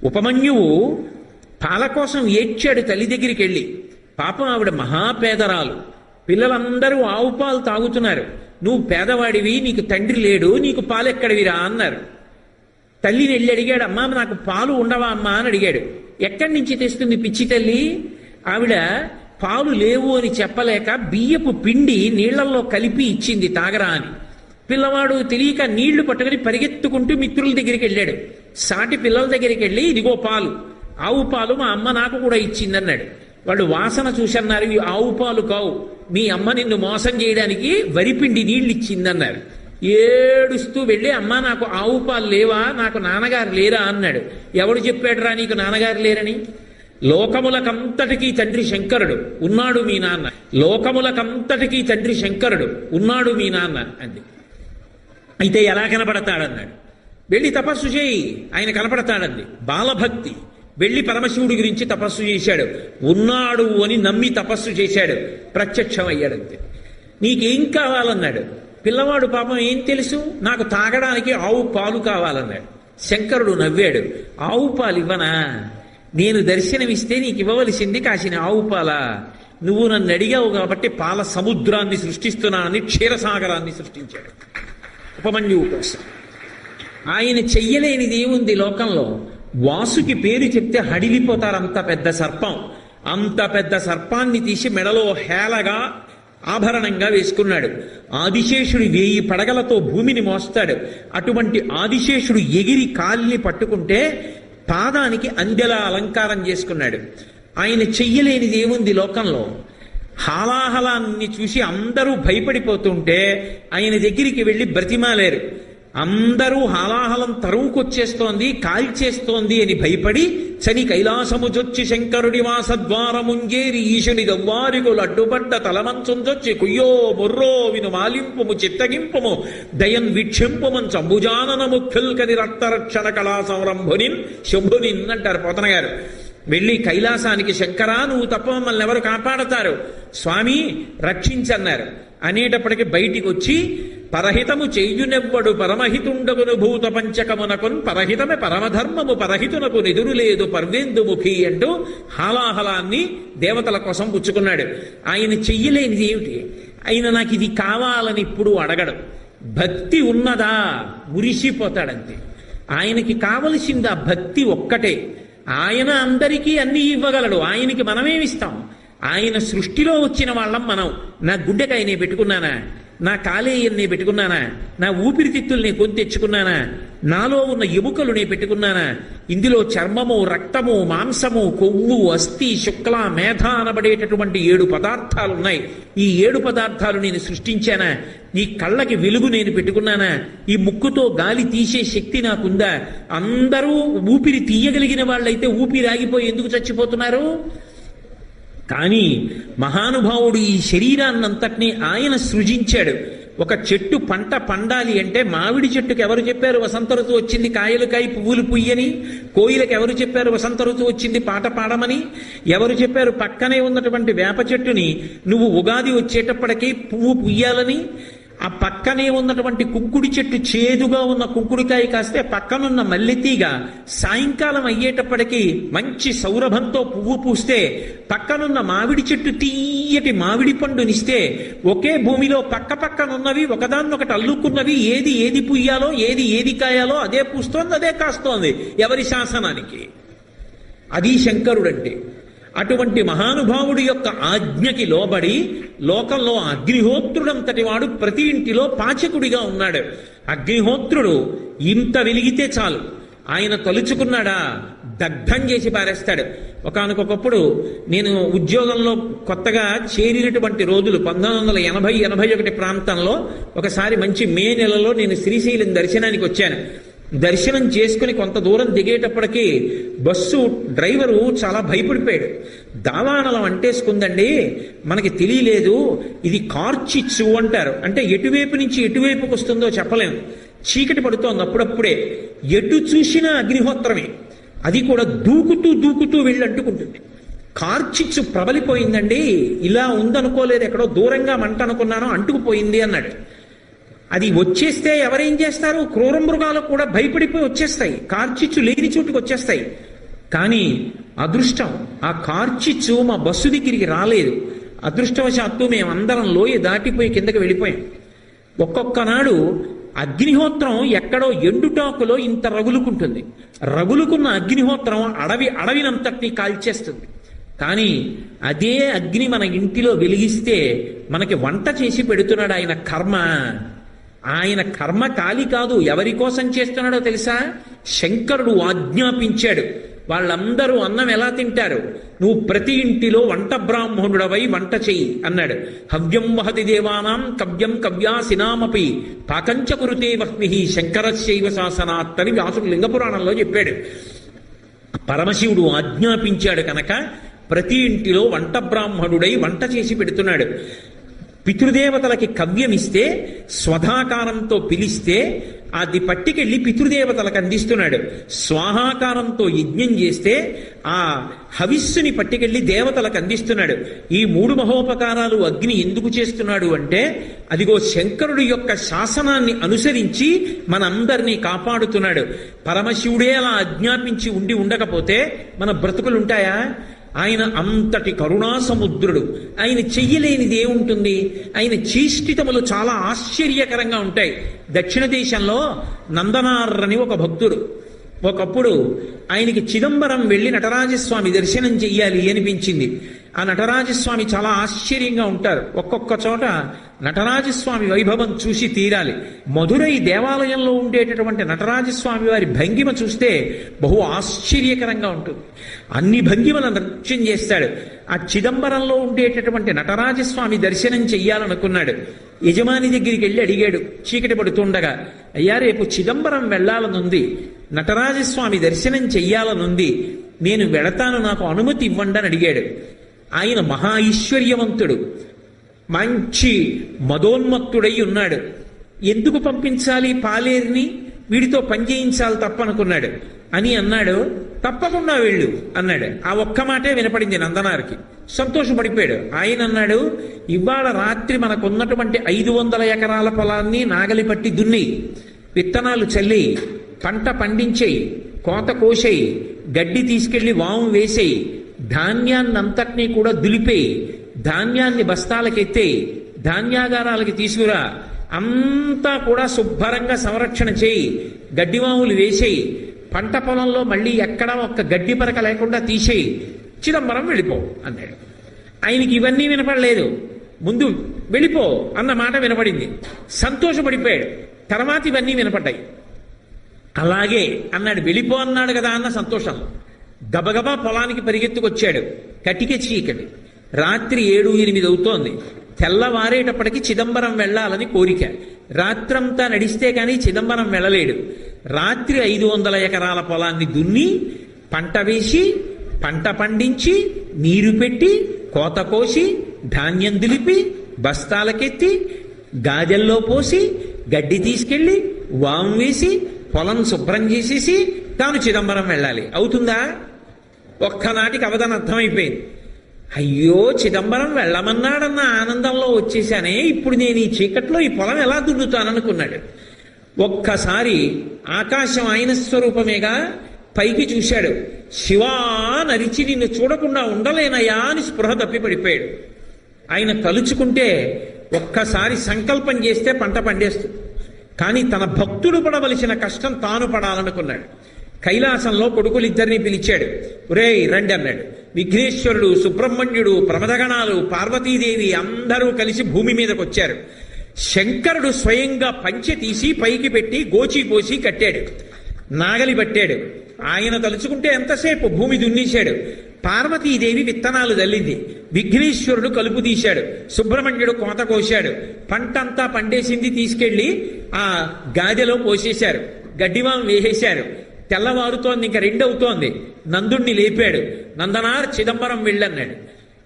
ఉపమన్యువు పాల కోసం ఏడ్చాడు తల్లి దగ్గరికి వెళ్ళి. పాపం ఆవిడ మహాపేదరాలు. పిల్లలందరూ ఆవు పాలు తాగుతున్నారు. నువ్వు పేదవాడివి, నీకు తండ్రి లేడు, నీకు పాలు ఎక్కడివిరా అన్నారు. తల్లిని వెళ్ళి అడిగాడు, అమ్మా నాకు పాలు ఉండవా అమ్మా అని అడిగాడు. ఎక్కడి నుంచి తెస్తుంది పిచ్చి తల్లి? ఆవిడ పాలు లేవు అని చెప్పలేక బియ్యపు పిండి నీళ్లలో కలిపి ఇచ్చింది తాగరా అని. పిల్లవాడు తెలియక నీళ్లు పట్టుకుని పరిగెత్తుకుంటూ మిత్రుల దగ్గరికి వెళ్ళాడు. సాటి పిల్లల దగ్గరికి వెళ్ళి, ఇదిగో పాలు, ఆవు పాలు మా అమ్మ నాకు కూడా ఇచ్చిందన్నాడు. వాళ్ళు వాసన చూసన్నారు, ఇవి ఆవు పాలు కావు, మీ అమ్మ నిన్ను మోసం చేయడానికి వరిపిండి నీళ్ళు ఇచ్చిందన్నారు. ఏడుస్తూ వెళ్ళి, అమ్మ నాకు ఆవు పాలు లేవా, నాకు నాన్నగారు లేరా అన్నాడు. ఎవడు చెప్పాడురా నీకు నాన్నగారు లేరని? లోకములకంతటికీ తండ్రి శంకరుడు, ఉన్నాడు మీ నాన్న. లోకములకంతటికీ తండ్రి శంకరుడు, ఉన్నాడు మీ నాన్న అంది. అయితే ఎలా కనపడతాడన్నాడు. వెళ్ళి తపస్సు చేయి, ఆయన కనపడతాడంది. బాలభక్తి. వెళ్ళి పరమశివుడి గురించి తపస్సు చేశాడు. ఉన్నాడు అని నమ్మి తపస్సు చేశాడు. ప్రత్యక్షం అయ్యాడంతే. నీకేం కావాలన్నాడు. పిల్లవాడు పాపం ఏం తెలుసు, నాకు తాగడానికి ఆవు పాలు కావాలన్నాడు. శంకరుడు నవ్వాడు. ఆవు పాలు ఇవ్వనా? నేను దర్శనమిస్తే నీకు ఇవ్వవలసింది కాసిన ఆవు పాలా? నువ్వు నన్ను అడిగావు కాబట్టి పాల సముద్రాన్ని సృష్టిస్తున్నానని క్షీరసాగరాన్ని సృష్టించాడు ఉపమన్యువు కోసం. ఆయన చెయ్యలేనిది ఏముంది లోకంలో? వాసుకి పేరు చెప్తే హడిలిపోతారు. అంత పెద్ద సర్పం, అంత పెద్ద సర్పాన్ని తీసి మెడలో హేళగా ఆభరణంగా వేసుకున్నాడు. ఆదిశేషుడు 1000 పడగలతో భూమిని మోస్తాడు. అటువంటి ఆదిశేషుడు ఎగిరి కాలిని పట్టుకుంటే పాదానికి అందెలా అలంకారం చేసుకున్నాడు. ఆయన చెయ్యలేనిది ఏముంది లోకంలో? హాలాహలాన్ని చూసి అందరూ భయపడిపోతుంటే ఆయన దగ్గరికి వెళ్ళి బ్రతిమాలేరు. అందరూ హాలాహలం తరువుకొచ్చేస్తోంది, కాల్చేస్తోంది అని భయపడి చని కైలాసముజొచ్చి శంకరుడి వాసద్వారముంజేరి ఈశుని దవ్వారికులు అడ్డుపడ్డ తలమంచుంజొచ్చి కుయ్యో ముర్రో విను మాలింపుము చిత్తగింపుము దయన్ వీక్షింపుమన్ చంబుజానన ముఖ్యుల్కని రక్తరక్షణ కళా సంరంభునిన్ శంభునిన్ అంటారు పోతన గారు. వెళ్ళి కైలాసానికి, శంకరా నువ్వు తప్ప మమ్మల్ని ఎవరు కాపాడతారు, స్వామి రక్షించన్నారు. అనేటప్పటికి బయటికి వచ్చి, పరహితము చెయ్యునెవ్వడు పరమహితుండగును భూత పంచకమునకున్ పరహితమే పరమధర్మము పరహితునకు నిదురు లేదు పర్వేందుముఖి అంటూ హాలాహలాన్ని దేవతల కోసం పుచ్చుకున్నాడు. ఆయన చెయ్యలేనిది ఏమిటి? ఆయన నాకు ఇది కావాలని ఇప్పుడు అడగడు. భక్తి ఉన్నదా మురిసిపోతాడంతే. ఆయనకి కావలసింది ఆ భక్తి ఒక్కటే. ఆయన అందరికీ అన్నీ ఇవ్వగలడు. ఆయనకి మనమేమిస్తాం? ఆయన సృష్టిలో వచ్చిన వాళ్ళం మనం. నా గుండెకాయ నేను పెట్టుకున్నానా, నా కాలేయం నేను పెట్టుకున్నానా, నా ఊపిరితిత్తులు నేను కొని తెచ్చుకున్నానా, నాలో ఉన్న ఎముకలు నేను పెట్టుకున్నానా? ఇందులో చర్మము, రక్తము, మాంసము, కొవ్వు, అస్థి, శుక్ల, మేధ అనబడేటటువంటి 7 పదార్థాలు ఉన్నాయి. ఈ 7 పదార్థాలు నేను సృష్టించానా? ఈ కళ్ళకి వెలుగు నేను పెట్టుకున్నానా? ఈ ముక్కుతో గాలి తీసే శక్తి నాకుందా? అందరూ ఊపిరి తీయగలిగిన వాళ్ళైతే ఊపిరి ఆగిపోయి ఎందుకు చచ్చిపోతున్నారు? కానీ మహానుభావుడు ఈ శరీరాన్నంతటినీ ఆయన సృజించాడు. ఒక చెట్టు పంట పండాలి అంటే మామిడి చెట్టుకు ఎవరు చెప్పారు వసంత ఋతువు వచ్చింది కాయలు కాయి పువ్వులు పుయ్యని? కోయిలకు ఎవరు చెప్పారు వసంత ఋతువు వచ్చింది పాట పాడమని? ఎవరు చెప్పారు పక్కనే ఉన్నటువంటి వేప చెట్టుని నువ్వు ఉగాది వచ్చేటప్పటికీ పువ్వు పుయ్యాలని? ఆ పక్కనే ఉన్నటువంటి కుంకుడి చెట్టు చేదుగా ఉన్న కుంకుడికాయ కాస్తే పక్కనున్న మల్లెతీగ సాయంకాలం అయ్యేటప్పటికీ మంచి సౌరభంతో పువ్వు పూస్తే పక్కనున్న మామిడి చెట్టు తీయటి మామిడి పండునిస్తే ఒకే భూమిలో పక్క పక్కనున్నవి ఒకదాన్నొకటి అల్లుకున్నవి ఏది ఏది పుయ్యాలో ఏది కాయాలో అదే పూస్తోంది, అదే కాస్తోంది. ఎవరి శాసనానికి? అది శంకరుడంటే. అటువంటి మహానుభావుడి యొక్క ఆజ్ఞకి లోబడి లోకంలో అగ్నిహోత్రుడంతటి వాడు ప్రతి ఇంటిలో పాచకుడిగా ఉన్నాడు. అగ్నిహోత్రుడు ఇంత వెలిగితే చాలు, ఆయన తలుచుకున్నాడా దగ్ధం చేసి పారేస్తాడు. ఒకానొకప్పుడు నేను ఉద్యోగంలో కొత్తగా చేరినటువంటి రోజులు 1980-81 ప్రాంతంలో ఒకసారి మంచి మే నెలలో నేను శ్రీశైలం దర్శనానికి వచ్చాను. దర్శనం చేసుకుని కొంత దూరం దిగేటప్పటికీ బస్సు డ్రైవరు చాలా భయపడిపోయాడు. దావానలం అంటేసుకుందండి, మనకి తెలియలేదు, ఇది కార్చిచ్చు అంటారు. అంటే ఎటువైపు నుంచి ఎటువైపుకి వస్తుందో చెప్పలేము. చీకటి పడుతోంది అప్పుడప్పుడే, ఎటు చూసినా అగ్నిహోత్రమే. అది కూడా దూకుతూ వెళ్ళి అంటుకుంటుంది. కార్చిచ్చు ప్రబలిపోయిందండి, ఇలా ఉందనుకోలేదు, ఎక్కడో దూరంగా మంట అనుకున్నానో అంటుకుపోయింది అన్నాడు. అది వచ్చేస్తే ఎవరేం చేస్తారు? క్రూర మృగాలు కూడా భయపడిపోయి వచ్చేస్తాయి, కార్చిచ్చు లేని చోటుకు వచ్చేస్తాయి. కానీ అదృష్టం, ఆ కార్చిచ్చు మా బస్సు దగ్గరికి రాలేదు. అదృష్టవశాత్తు మేమందరం లోయ దాటిపోయి కిందకి వెళ్ళిపోయాం. ఒక్కొక్క నాడు అగ్నిహోత్రం ఎక్కడో ఎండుటాకులో ఇంత రగులుకుంటుంది. రగులుకున్న అగ్నిహోత్రం అడవినంతటినీ కాల్చేస్తుంది. కానీ అదే అగ్ని మన ఇంటిలో వెలిగిస్తే మనకి వంట చేసి పెడుతున్నాడు ఆయన కర్మ. ఆయన కర్మ కాలి కాదు. ఎవరి కోసం చేస్తున్నాడో తెలుసా? శంకరుడు ఆజ్ఞాపించాడు. వాళ్ళందరూ అన్నం ఎలా తింటారు? నువ్వు ప్రతి ఇంటిలో వంట బ్రాహ్మణుడవై వంట చెయ్యి అన్నాడు. హవ్యం వహతి దేవానాం కవ్యం కవ్యాసినామపి పాకంచ కురుతే వహ్మి శంకరశైవ శాసనాత్ అని వ్యాసుడు లింగపురాణంలో చెప్పాడు. పరమశివుడు ఆజ్ఞాపించాడు కనుక ప్రతి ఇంటిలో వంట బ్రాహ్మణుడై వంట చేసి పెడుతున్నాడు. పితృదేవతలకి కవ్యమిస్తే స్వధాకారంతో పిలిస్తే అది పట్టికెళ్ళి పితృదేవతలకు అందిస్తున్నాడు. స్వాహాకారంతో యజ్ఞం చేస్తే ఆ హవిస్సుని పట్టికెళ్ళి దేవతలకు అందిస్తున్నాడు. ఈ 3 మహోపకారాలు అగ్ని ఎందుకు చేస్తున్నాడు అంటే, అదిగో శంకరుడి యొక్క శాసనాన్ని అనుసరించి మనందరినీ కాపాడుతున్నాడు. పరమశివుడే అలా ఆజ్ఞాపించి ఉండకపోతే మన బ్రతుకులుంటాయా? ఆయన అంతటి కరుణా సముద్రుడు. ఆయన చెయ్యలేనిది ఏముంటుంది? ఆయన చేష్టితములు చాలా ఆశ్చర్యకరంగా ఉంటాయి. దక్షిణ దేశంలో నందనార్రని ఒక భక్తుడు. ఒకప్పుడు ఆయనకి చిదంబరం వెళ్ళి నటరాజస్వామి దర్శనం చెయ్యాలి అనిపించింది. ఆ నటరాజస్వామి చాలా ఆశ్చర్యంగా ఉంటారు. ఒక్కొక్క చోట నటరాజస్వామి వైభవం చూసి తీరాలి. మధురై దేవాలయంలో ఉండేటటువంటి నటరాజస్వామి వారి భంగిమ చూస్తే బహు ఆశ్చర్యకరంగా ఉంటుంది. అన్ని భంగిమలను నృత్యం చేస్తాడు. ఆ చిదంబరంలో ఉండేటటువంటి నటరాజస్వామి దర్శనం చెయ్యాలనుకున్నాడు. యజమాని దగ్గరికి వెళ్ళి అడిగాడు చీకటి పడుతుండగా, అయ్యా రేపు చిదంబరం వెళ్ళాలనుంది, నటరాజస్వామి దర్శనం చెయ్యాలనుంది, నేను వెళతాను, నాకు అనుమతి ఇవ్వండి అని అడిగాడు. ఆయన మహా ఐశ్వర్యవంతుడు, మంచి మదోన్మత్తుడై ఉన్నాడు. ఎందుకు పంపించాలి పాలేరుని? వీడితో పనిచేయించాలి తప్పనుకున్నాడు. అని అన్నాడు, తప్పకుండా వెళ్ళు అన్నాడు. ఆ ఒక్క మాటే వినపడింది నందనారికి. సంతోషపడిపోయాడు. ఆయన అన్నాడు, ఇవాళ రాత్రి మనకున్నటువంటి 500 ఎకరాల పొలాన్ని నాగలి పట్టి దున్ని, విత్తనాలు చల్లి, పంట పండించేయి, కోత కోసేయి, గడ్డి తీసుకెళ్లి వాము వేసేయి, ధాన్యాన్నంతటినీ కూడా దులిపేయి, ధాన్యాన్ని బస్తాలకెత్తేయి, ధాన్యాగారాలకి తీసుకురా, అంతా కూడా శుభ్రంగా సంరక్షణ చేయి, గడ్డివాములు వేసేయి, పంట పొలంలో మళ్ళీ ఎక్కడా ఒక్క గడ్డి పరక లేకుండా తీసేయి, చిదంబరం వెళ్ళిపో అన్నాడు. ఆయనకి ఇవన్నీ వినపడలేదు. ముందు వెళ్ళిపో అన్న మాట వినపడింది. సంతోషపడిపోయాడు. తర్వాత ఇవన్నీ వినపడ్డాయి. అలాగే అన్నాడు. వెళ్ళిపో అన్నాడు కదా అన్న సంతోషం. గబగబా పొలానికి పరిగెత్తుకొచ్చాడు. కటిక చీకటి. రాత్రి 7-8 అవుతోంది. తెల్లవారేటప్పటికి చిదంబరం వెళ్ళాలని కోరిక. రాత్రంతా నడిస్తే కానీ చిదంబరం వెళ్ళలేడు. రాత్రి 500 ఎకరాల పొలాన్ని దున్ని, పంట వేసి, పంట పండించి, నీరు పెట్టి, కోత కోసి, ధాన్యం దులిపి, బస్తాలకెత్తి, గాజల్లో పోసి, గడ్డి తీసుకెళ్లి, వాము వేసి, పొలం శుభ్రం చేసేసి తాను చిదంబరం వెళ్ళాలి. అవుతుందా? ఒక్కనాటికి అవదాన్ని అర్థమైపోయింది. అయ్యో, చిదంబరం వెళ్ళమన్నాడన్న ఆనందంలో వచ్చేసానే, ఇప్పుడు నేను ఈ చీకట్లో ఈ పొలం ఎలా దున్నుతాననుకున్నాడు. ఒక్కసారి ఆకాశం ఆయన స్వరూపమేగా, పైకి చూశాడు. శివా నరిచి నిన్ను చూడకుండా ఉండలేనయా అని స్పృహ తప్పి పడిపోయాడు. ఆయన తలుచుకుంటే ఒక్కసారి సంకల్పం చేస్తే పంట పండేస్తుంది. కానీ తన భక్తుడు పడవలసిన కష్టం తాను పడాలనుకున్నాడు. కైలాసంలో కొడుకులిద్దరినీ పిలిచాడు. ఒరేయ్ రండి అన్నాడు. విఘ్నేశ్వరుడు, సుబ్రహ్మణ్యుడు, ప్రమదగణాలు, పార్వతీదేవి అందరూ కలిసి భూమి మీదకి వచ్చారు. శంకరుడు స్వయంగా పంచె తీసి పైకి పెట్టి గోచి పోసి కట్టాడు. నాగలి పట్టాడు. ఆయన తలుచుకుంటే ఎంతసేపు భూమి దున్నేశాడు. పార్వతీదేవి విత్తనాలు చల్లింది. విఘ్నేశ్వరుడు కలుపు తీశాడు. సుబ్రహ్మణ్యుడు కోత కోశాడు. పంటంతా పండేసింది తీసుకెళ్లి ఆ గాదెలో పోసేశారు. గడ్డివాం వేసేశారు. తెల్లవారుతోంది, ఇంకా 2 అవుతోంది. నందుణ్ణి లేపాడు. నందనార్ చిదంబరం వెళ్ళన్నాడు.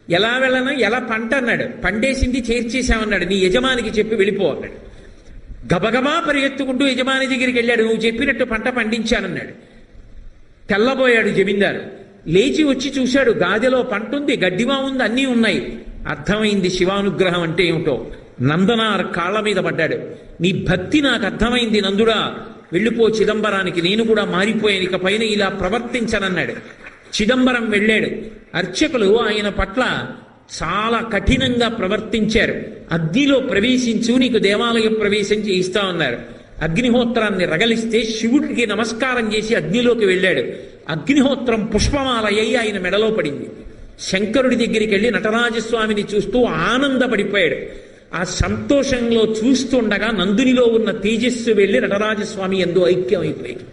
ఎలా వెళ్ళను? ఎలా పంట అన్నాడు. పండేసింది చేర్చేశామన్నాడు. నీ యజమానికి చెప్పి వెళ్ళిపో అన్నాడు. గబగబా పరిగెత్తుకుంటూ యజమాని దగ్గరికి వెళ్ళాడు. నువ్వు చెప్పినట్టు పంట పండించానన్నాడు. తెల్లబోయాడు జమీందారు. లేచి వచ్చి చూశాడు. గాదెలో పంట ఉంది, గడ్డివా ఉంది, అన్నీ ఉన్నాయి. అర్థమైంది శివానుగ్రహం అంటే ఏమిటో. నందనార్ కాళ్ళ మీద పడ్డాడు. నీ భక్తి నాకు అర్థమైంది నందుడా, వెళ్ళిపో చిదంబరానికి, నేను కూడా మారిపోయాను, ఇక పైన ఇలా ప్రవర్తించనన్నాడు. చిదంబరం వెళ్ళాడు. అర్చకులు ఆయన పట్ల చాలా కఠినంగా ప్రవర్తించారు. అగ్నిలో ప్రవేశించు, నీకు దేవాలయ ప్రవేశం చేయిస్తా ఉన్నారు. అగ్నిహోత్రాన్ని రగలిస్తే శివుడికి నమస్కారం చేసి అగ్నిలోకి వెళ్ళాడు. అగ్నిహోత్రం పుష్పమాలయ్యి ఆయన మెడలో పడింది. శంకరుడి దగ్గరికి వెళ్ళి నటరాజస్వామిని చూస్తూ ఆనందపడిపోయాడు. ఆ సంతోషంలో చూస్తుండగా నందునిలో ఉన్న తేజస్సు వెళ్ళి నటరాజస్వామి యందు ఐక్యమైపోయాడు.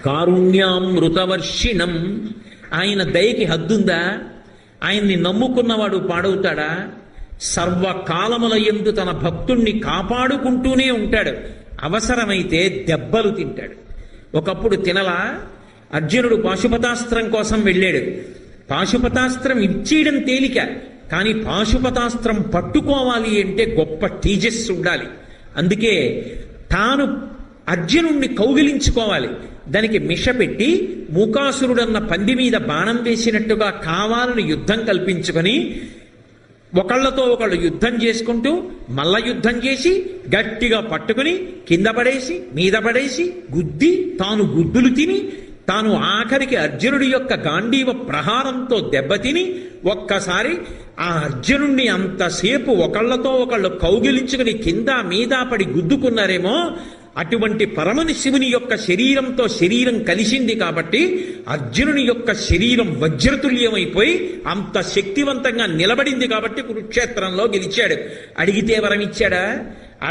కారుణ్యామృతవర్షిణం, ఆయన దయకి హద్దుందా? ఆయన్ని నమ్ముకున్నవాడు పాడవుతాడా? సర్వకాలముల యందు తన భక్తుణ్ణి కాపాడుకుంటూనే ఉంటాడు. అవసరమైతే దెబ్బలు తింటాడు. ఒకప్పుడు తినలా. అర్జునుడు పాశుపతాస్త్రం కోసం వెళ్ళాడు. పాశుపతాస్త్రం ఇచ్చేయడం తేలిక, కానీ పాశుపతాస్త్రం పట్టుకోవాలి అంటే గొప్ప తేజస్సు ఉండాలి. అందుకే తాను అర్జునుణ్ణి కౌగిలించుకోవాలి. దానికి మిష పెట్టి మూకాసురుడన్న పంది మీద బాణం వేసినట్టుగా కావాలని యుద్ధం కల్పించుకొని ఒకళ్ళతో ఒకళ్ళు యుద్ధం చేసుకుంటూ మల్ల యుద్ధం చేసి గట్టిగా పట్టుకుని కింద పడేసి మీద పడేసి గుద్ది తాను గుద్దులు తిని తాను ఆఖరికి అర్జునుడి యొక్క గాంధీవ ప్రహారంతో దెబ్బతిని ఒక్కసారి ఆ అర్జునుణ్ణి అంతసేపు ఒకళ్ళతో ఒకళ్ళు కౌగిలించుకుని కింద మీద పడి గుద్దుకున్నారేమో. అటువంటి పరమని శివుని యొక్క శరీరంతో శరీరం కలిసింది కాబట్టి అర్జునుని యొక్క శరీరం వజ్రతుల్యమైపోయి అంత శక్తివంతంగా నిలబడింది కాబట్టి కురుక్షేత్రంలో గెలిచాడు. అడిగితే వరమిచ్చాడా?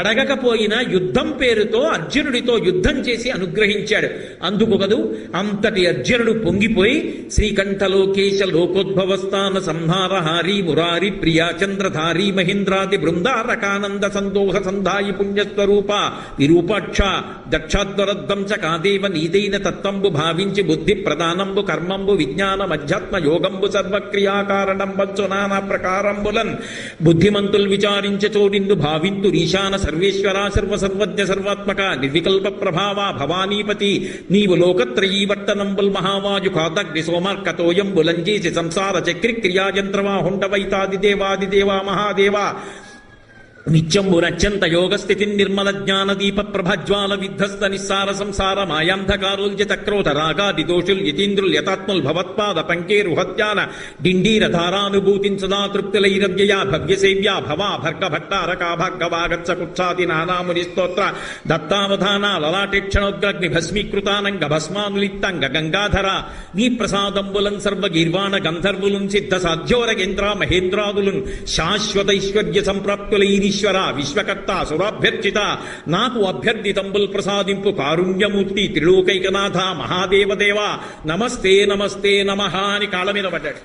అడగకపోయినా యుద్ధం పేరుతో అర్జునుడితో యుద్ధం చేసి అనుగ్రహించాడు. అందుకు కదూ అంతటి అర్జునుడు పొంగిపోయి శ్రీకంఠలోకేశ లోకోద్భవస్థాన సంహారహారి మురారి ప్రియా చంద్రధారి మహేంద్రాది బృందారకానంద సందోహ సంధాయి పుణ్యస్వరూప విరూపాక్ష దక్షాద్వరధ్వంస కాదేవ నీదైన తత్వంబు భావించి బుద్ధి ప్రధానంబు కర్మంబు విజ్ఞాన మధ్యాత్మ యోగంబు సర్వక్రియాకారణం వచ్చు నానా ప్రకారంబులన్ బుద్ధిమంతులు విచారించ చోడిందు భావింతు ఈశాన సర్వేశ్వర సర్వసర్వజ్ఞ సర్వాత్మక నిర్వికల్ప ప్రభావ భవానీపతి నీవు లోకత్రయీవర్తనంబుల్ మహావాజు కాదగ్ని సోమార్కతోయంబులంజేసి సంసార చక్రి క్రియాయంత్రమా హుండవైతాది దేవాదిదేవా మహాదేవా నిత్యంబు రత్యంత యోగస్థితి నిర్మల జ్ఞాన దీప ప్రభజ్వాల విధ్వస్త నిస్సార సంసార మాయాంధకారోల్జిత క్రోధ రాగాది దోషుల్ యతీంద్రుల్ యతాత్ముల్ భవత్పాద పంకేరు హత్యాన డిండీర ధారానుభూతిన్ సదా తృప్తిలైరవ్యయా భవ్యసేవ్యా భవా భర్గ భట్టారకా భార్గవాగత్స కుత్సాది నానాముని స్తోత్ర దత్తావధాన లలాటేక్షణోగ్రగ్ని భస్మీకృతానంగ భస్మానులిత్తంగ గంగాధర నీ ప్రసాదంబులన్ సర్వగీర్వాణ గంధర్వులున్ సిద్ధ సాధ్యోరగేంద్ర మహేంద్రాదులున్ శాశ్వతైశ్వర్య సంప్రాప్తులైరి ఈశ్వర విశ్వకర్త సురాభ్యర్చిత నాకు అభ్యర్థితంబుల్ ప్రసాదింపు కారుణ్యమూర్తి త్రిలోకైకనాథ మహాదేవదేవ నమస్తే నమస్తే నమః అని కాళ్ళ మీద పడ్డాడు.